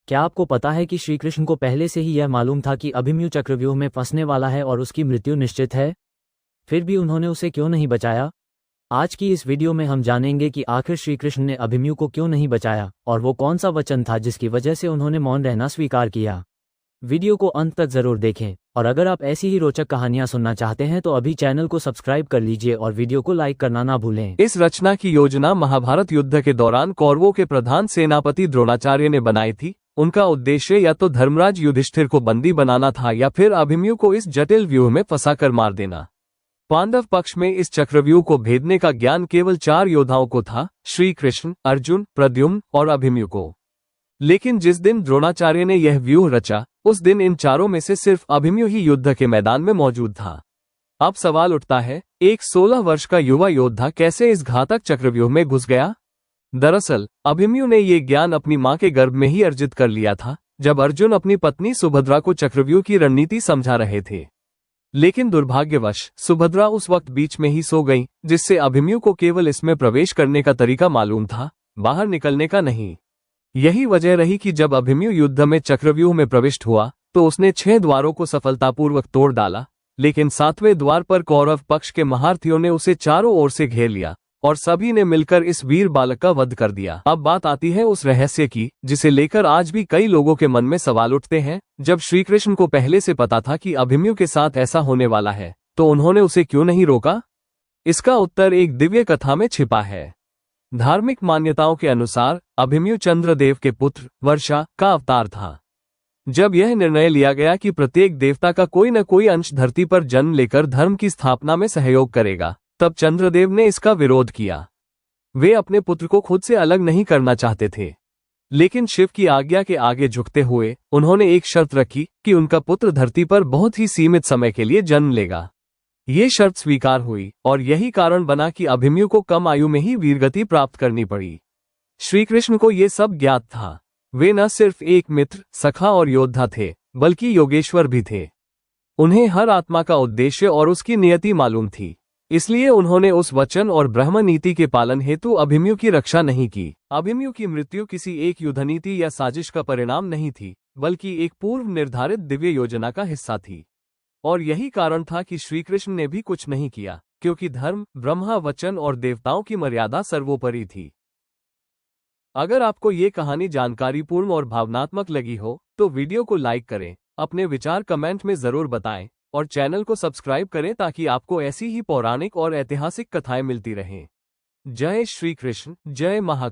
क्या आपको पता है कि श्री कृष्ण को पहले से ही यह मालूम था कि अभिमन्यु चक्रव्यूह में फंसने वाला है और उसकी मृत्यु निश्चित है? फिर भी उन्होंने उसे क्यों नहीं बचाया? आज की इस वीडियो में हम जानेंगे कि आखिर श्री कृष्ण ने अभिमन्यु को क्यों नहीं बचाया और वो कौन सा वचन था जिसकी वजह से उन्होंने मौन रहना स्वीकार किया। वीडियो को अंत तक जरूर देखें और अगर आप ऐसी ही रोचक कहानियां सुनना चाहते हैं तो अभी चैनल को सब्सक्राइब कर लीजिए और वीडियो को लाइक करना ना भूलें। इस रचना की योजना महाभारत युद्ध के दौरान कौरवों के प्रधान सेनापति द्रोणाचार्य ने बनाई थी। उनका उद्देश्य या तो धर्मराज युधिष्ठिर को बंदी बनाना था या फिर अभिमन्यु को इस जटिल व्यूह में फंसाकर मार देना। पांडव पक्ष में इस चक्रव्यूह को भेदने का ज्ञान केवल 4 योद्धाओं को था, श्री कृष्ण, अर्जुन, प्रद्युम्न और अभिमन्यु को। लेकिन जिस दिन द्रोणाचार्य ने यह व्यूह रचा, उस दिन इन चारों में से सिर्फ अभिमन्यु ही युद्ध के मैदान में मौजूद था। अब सवाल उठता है, एक 16 वर्ष का युवा योद्धा कैसे इस घातक चक्रव्यूह में घुस गया? दरअसल अभिमन्यु ने ये ज्ञान अपनी मां के गर्भ में ही अर्जित कर लिया था, जब अर्जुन अपनी पत्नी सुभद्रा को चक्रव्यूह की रणनीति समझा रहे थे। लेकिन दुर्भाग्यवश सुभद्रा उस वक्त बीच में ही सो गई, जिससे अभिमन्यु को केवल इसमें प्रवेश करने का तरीका मालूम था, बाहर निकलने का नहीं। यही वजह रही कि जब अभिमन्यु युद्ध में चक्रव्यूह में प्रविष्ट हुआ तो उसने 6 द्वारों को सफलतापूर्वक तोड़ डाला, लेकिन 7वें द्वार पर कौरव पक्ष के महारथियों ने उसे चारों ओर से घेर लिया और सभी ने मिलकर इस वीर बालक का वध कर दिया। अब बात आती है उस रहस्य की जिसे लेकर आज भी कई लोगों के मन में सवाल उठते हैं। जब श्री कृष्ण को पहले से पता था कि अभिमन्यु के साथ ऐसा होने वाला है, तो उन्होंने उसे क्यों नहीं रोका? इसका उत्तर एक दिव्य कथा में छिपा है। धार्मिक मान्यताओं के अनुसार अभिमन्यु चंद्रदेव के पुत्र वर्षा का अवतार था। जब यह निर्णय लिया गया कि प्रत्येक देवता का कोई न कोई अंश धरती पर जन्म लेकर धर्म की स्थापना में सहयोग करेगा, तब चंद्रदेव ने इसका विरोध किया। वे अपने पुत्र को खुद से अलग नहीं करना चाहते थे, लेकिन शिव की आज्ञा के आगे झुकते हुए उन्होंने एक शर्त रखी कि उनका पुत्र धरती पर बहुत ही सीमित समय के लिए जन्म लेगा। ये शर्त स्वीकार हुई और यही कारण बना कि अभिमन्यु को कम आयु में ही वीरगति प्राप्त करनी पड़ी। श्री कृष्ण को ये सब ज्ञात था। वे न सिर्फ एक मित्र, सखा और योद्धा थे, बल्कि योगेश्वर भी थे। उन्हें हर आत्मा का उद्देश्य और उसकी नियति मालूम थी, इसलिए उन्होंने उस वचन और ब्रह्म नीति के पालन हेतु अभिमन्यु की रक्षा नहीं की। अभिमन्यु की मृत्यु किसी एक युद्धनीति या साजिश का परिणाम नहीं थी, बल्कि एक पूर्व निर्धारित दिव्य योजना का हिस्सा थी। और यही कारण था कि श्री कृष्ण ने भी कुछ नहीं किया, क्योंकि धर्म, ब्रह्मा, वचन और देवताओं की मर्यादा सर्वोपरि थी। अगर आपको ये कहानी जानकारीपूर्ण और भावनात्मक लगी हो तो वीडियो को लाइक करें, अपने विचार कमेंट में जरूर बताएं और चैनल को सब्सक्राइब करें ताकि आपको ऐसी ही पौराणिक और ऐतिहासिक कथाएं मिलती रहें। जय श्री कृष्ण, जय महाकाल।